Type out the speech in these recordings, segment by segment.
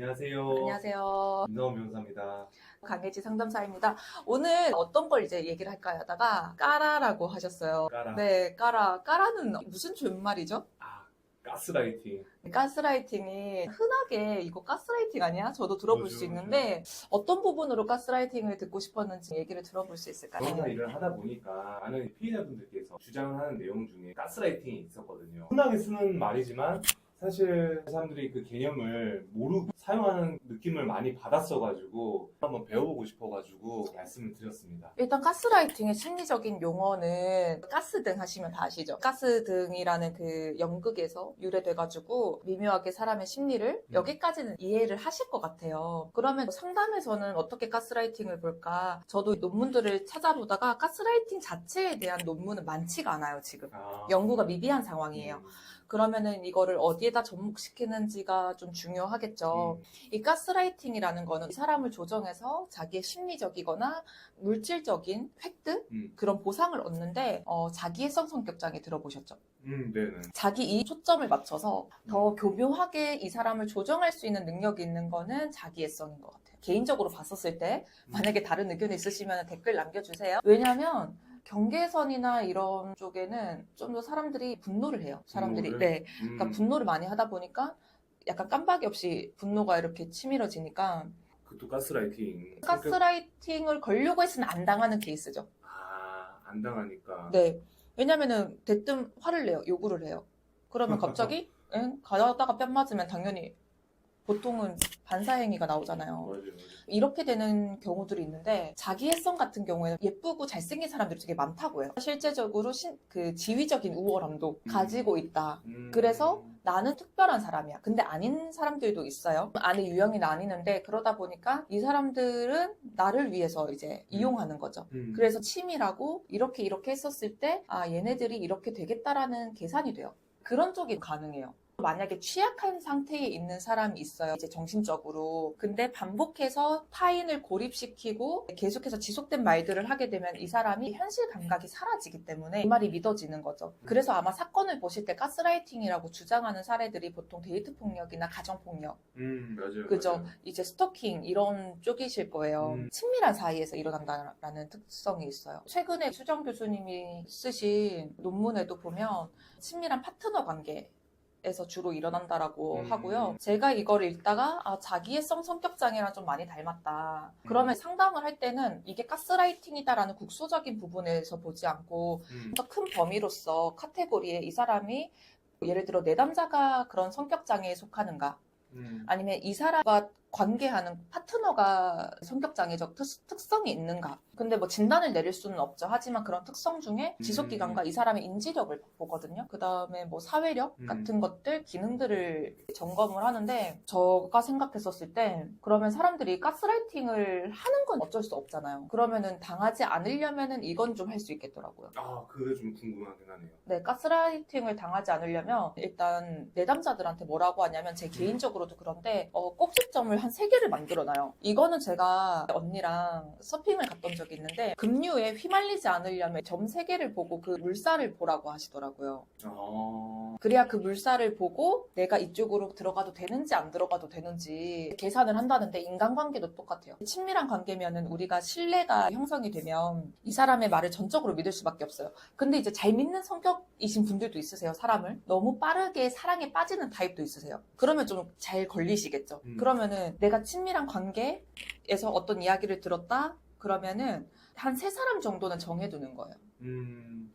안녕하세요. 안녕하세요. 임상원 변호사입니다. 강혜지 상담사입니다. 오늘 어떤 걸 이제 얘기를 할까 하다가 까라라고 하셨어요. 까라. 네, 까라. 까라는 무슨 줄말이죠? 가스라이팅. 가스라이팅이 흔하게 이거 가스라이팅 아니야? 저도 들어볼 맞아, 수 있는데 어떤 부분으로 가스라이팅을 듣고 싶었는지 얘기를 들어볼 수 있을까요? 변호사 일을 하다 보니까 많은 피해자분들께서 주장하는 내용 중에 가스라이팅이 있었거든요. 흔하게 쓰는 말이지만 사실 사람들이 그 개념을 모르고 사용하는 느낌을 많이 받았어가지고 한번 배워보고 싶어가지고 말씀을 드렸습니다. 일단 가스라이팅의 심리적인 용어는 가스등 하시면 다 아시죠? 가스등이라는 그 연극에서 유래돼가지고 미묘하게 사람의 심리를 여기까지는 이해를 하실 것 같아요. 그러면 상담에서는 어떻게 가스라이팅을 볼까? 저도 논문들을 찾아보다가 가스라이팅 자체에 대한 논문은 많지가 않아요, 지금. 연구가 미비한 상황이에요. 그러면은 이거를 어디에다 접목시키는지가 좀 중요하겠죠. 이 가스라이팅이라는 거는 이 사람을 조정해서 자기의 심리적이거나 물질적인 획득? 그런 보상을 얻는데 자기애성 성격장애 들어보셨죠? 네네. 자기 이 초점을 맞춰서 더 교묘하게 이 사람을 조정할 수 있는 능력이 있는 거는 자기애성인 것 같아요. 개인적으로 봤었을 때 만약에 다른 의견이 있으시면 댓글 남겨주세요. 왜냐하면 경계선이나 이런 쪽에는 좀 더 사람들이 분노를 해요. 사람들이. 분노를? 네. 그러니까 분노를 많이 하다 보니까 약간 깜박이 없이 분노가 이렇게 치밀어지니까 그것도 가스라이팅. 가스라이팅을 걸려고 했으면 안 당하는 케이스죠. 안 당하니까. 네. 왜냐면은 대뜸 화를 내요. 요구를 해요. 그러면 갑자기 가다가 뺨 맞으면 당연히 보통은 반사행위가 나오잖아요. 맞아요. 이렇게 되는 경우들이 있는데 자기애성 같은 경우에는 예쁘고 잘생긴 사람들이 되게 많다고 해요. 실제적으로 그 지위적인 우월함도 가지고 있다. 그래서 나는 특별한 사람이야. 근데 아닌 사람들도 있어요. 안에 유형이 나뉘는데 그러다 보니까 이 사람들은 나를 위해서 이제 이용하는 거죠. 그래서 치밀하고 이렇게 했었을 때 얘네들이 이렇게 되겠다라는 계산이 돼요. 그런 쪽이 가능해요. 만약에 취약한 상태에 있는 사람이 있어요. 이제 정신적으로. 근데 반복해서 타인을 고립시키고 계속해서 지속된 말들을 하게 되면 이 사람이 현실 감각이 사라지기 때문에 이 말이 믿어지는 거죠. 그래서 아마 사건을 보실 때 가스라이팅이라고 주장하는 사례들이 보통 데이트 폭력이나 가정 폭력. 맞아요. 그죠? 맞아요. 이제 스토킹 이런 쪽이실 거예요. 친밀한 사이에서 일어난다라는 특성이 있어요. 최근에 수정 교수님이 쓰신 논문에도 보면 친밀한 파트너 관계 에서 주로 일어난다라고 하고요. 제가 이거를 읽다가 자기애성 성격장애랑 좀 많이 닮았다. 그러면 상담을 할 때는 이게 가스라이팅이다라는 국소적인 부분에서 보지 않고 더 큰 범위로서 카테고리에 이 사람이 예를 들어 내담자가 그런 성격장애에 속하는가 아니면 이 사람과 관계하는 파트너가 성격장애적 특성이 있는가. 근데 뭐 진단을 내릴 수는 없죠. 하지만 그런 특성 중에 지속기간과 이 사람의 인지력을 보거든요. 그 다음에 뭐 사회력 같은 것들, 기능들을 점검을 하는데 제가 생각했었을 때 그러면 사람들이 가스라이팅을 하는 건 어쩔 수 없잖아요. 그러면은 당하지 않으려면은 이건 좀 할 수 있겠더라고요. 그게 좀 궁금하긴 하네요. 네, 가스라이팅을 당하지 않으려면 일단 내담자들한테 뭐라고 하냐면 제 개인적으로도 그런데 꼭지점을 한 3개를 만들어놔요. 이거는 제가 언니랑 서핑을 갔던 적이 있는데 급류에 휘말리지 않으려면 점 3개를 보고 그 물살을 보라고 하시더라고요. 그래야 그 물살을 보고 내가 이쪽으로 들어가도 되는지 안 들어가도 되는지 계산을 한다는데 인간관계도 똑같아요. 친밀한 관계면은 우리가 신뢰가 형성이 되면 이 사람의 말을 전적으로 믿을 수밖에 없어요. 근데 이제 잘 믿는 성격이신 분들도 있으세요, 사람을. 너무 빠르게 사랑에 빠지는 타입도 있으세요. 그러면 좀 잘 걸리시겠죠. 그러면은 내가 친밀한 관계에서 어떤 이야기를 들었다? 그러면은 한 3사람 정도는 정해두는 거예요.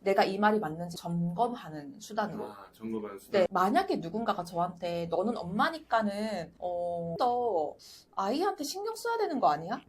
내가 이 말이 맞는지 점검하는 수단으로. 점검하는 수단. 네, 만약에 누군가가 저한테 너는 엄마니까는 더 아이한테 신경 써야 되는 거 아니야?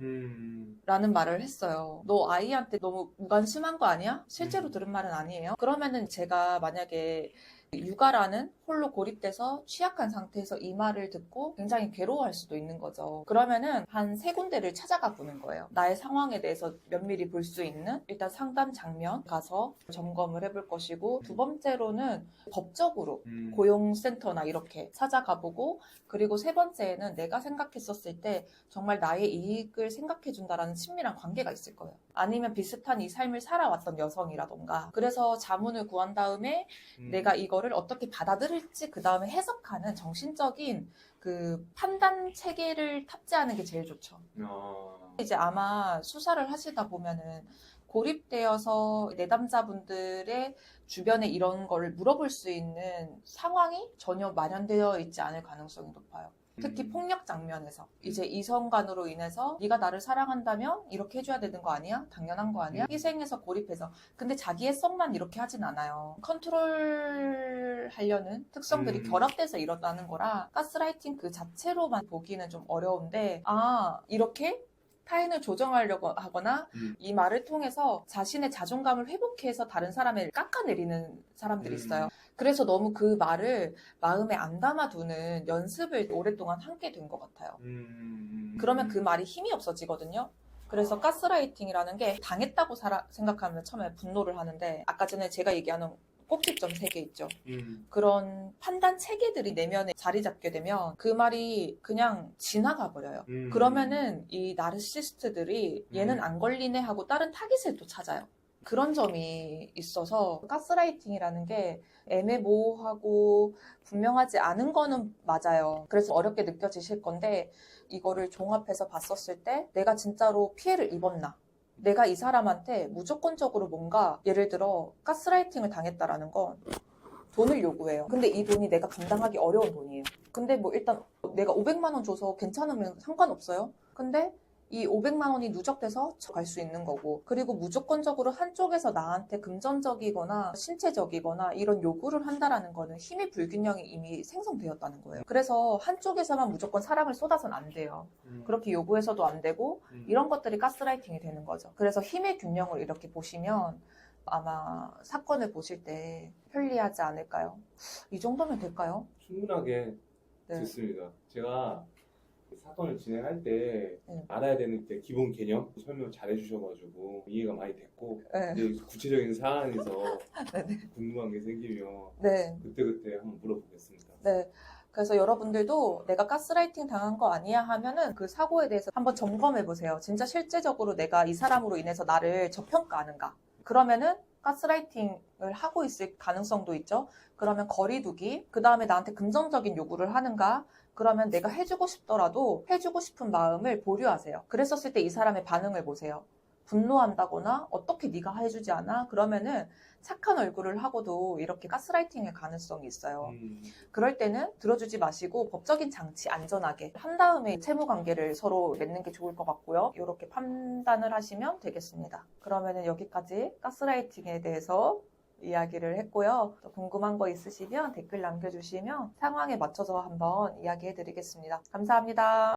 라는 말을 했어요. 너 아이한테 너무 무관심한 거 아니야? 실제로 들은 말은 아니에요. 그러면은 제가 만약에 육아라는 홀로 고립돼서 취약한 상태에서 이 말을 듣고 굉장히 괴로워할 수도 있는 거죠. 그러면은 한 3군데를 찾아가 보는 거예요. 나의 상황에 대해서 면밀히 볼 수 있는 일단 상담 장면 가서 점검을 해볼 것이고 두 번째로는 법적으로 고용센터나 이렇게 찾아가 보고 그리고 세 번째는 내가 생각했었을 때 정말 나의 이익을 생각해준다라는 친밀한 관계가 있을 거예요. 아니면 비슷한 이 삶을 살아왔던 여성이라던가. 그래서 자문을 구한 다음에 내가 이거를 어떻게 받아들일지 그 다음에 해석하는 정신적인 그 판단 체계를 탑재하는 게 제일 좋죠. 이제 아마 수사를 하시다 보면은 고립되어서 내담자분들의 주변에 이런 거를 물어볼 수 있는 상황이 전혀 마련되어 있지 않을 가능성이 높아요. 특히 폭력 장면에서 이제 이성 간으로 인해서 네가 나를 사랑한다면 이렇게 해줘야 되는 거 아니야? 당연한 거 아니야? 희생해서 고립해서. 근데 자기의 성만 이렇게 하진 않아요. 컨트롤하려는 특성들이 결합돼서 일어나는 거라 가스라이팅 그 자체로만 보기는 좀 어려운데 이렇게 타인을 조정하려고 하거나 이 말을 통해서 자신의 자존감을 회복해서 다른 사람을 깎아내리는 사람들이 있어요. 그래서 너무 그 말을 마음에 안 담아두는 연습을 오랫동안 함께 된 것 같아요. 그러면 그 말이 힘이 없어지거든요. 그래서 가스라이팅이라는 게 당했다고 생각하면 처음에 분노를 하는데 아까 전에 제가 얘기하는 꼭지점 3개 있죠. 그런 판단 체계들이 내면에 자리 잡게 되면 그 말이 그냥 지나가 버려요. 그러면은 이 나르시스트들이 얘는 안 걸리네 하고 다른 타깃을 또 찾아요. 그런 점이 있어서 가스라이팅이라는 게 애매모호하고 분명하지 않은 거는 맞아요. 그래서 어렵게 느껴지실 건데 이거를 종합해서 봤었을 때 내가 진짜로 피해를 입었나? 내가 이 사람한테 무조건적으로 뭔가 예를 들어 가스라이팅을 당했다라는 건 돈을 요구해요. 근데 이 돈이 내가 감당하기 어려운 돈이에요. 근데 뭐 일단 내가 500만 원 줘서 괜찮으면 상관없어요. 근데 이 500만 원이 누적돼서 갈 수 있는 거고 그리고 무조건적으로 한쪽에서 나한테 금전적이거나 신체적이거나 이런 요구를 한다라는 거는 힘의 불균형이 이미 생성되었다는 거예요. 그래서 한쪽에서만 무조건 사랑을 쏟아서는 안 돼요. 그렇게 요구해서도 안 되고 이런 것들이 가스라이팅이 되는 거죠. 그래서 힘의 균형을 이렇게 보시면 아마 사건을 보실 때 편리하지 않을까요? 이 정도면 될까요? 충분하게 네. 됐습니다. 제가 사건을 진행할 때 네. 알아야 되는 때 기본 개념 설명 잘 해주셔가지고 이해가 많이 됐고 네. 이제 구체적인 사안에서 네네. 궁금한 게 생기면 네. 그때그때 한번 물어보겠습니다. 네. 그래서 여러분들도 내가 가스라이팅 당한 거 아니야 하면은 그 사고에 대해서 한번 점검해 보세요. 진짜 실제적으로 내가 이 사람으로 인해서 나를 저평가하는가? 그러면은 가스라이팅을 하고 있을 가능성도 있죠. 그러면 거리두기, 그 다음에 나한테 긍정적인 요구를 하는가? 그러면 내가 해주고 싶더라도 해주고 싶은 마음을 보류하세요. 그랬었을 때 이 사람의 반응을 보세요. 분노한다거나 어떻게 네가 해주지 않아? 그러면은 착한 얼굴을 하고도 이렇게 가스라이팅의 가능성이 있어요. 그럴 때는 들어주지 마시고 법적인 장치 안전하게 한 다음에 채무 관계를 서로 맺는 게 좋을 것 같고요. 이렇게 판단을 하시면 되겠습니다. 그러면은 여기까지 가스라이팅에 대해서 이야기를 했고요. 또 궁금한 거 있으시면 댓글 남겨주시면 상황에 맞춰서 한번 이야기해 드리겠습니다. 감사합니다.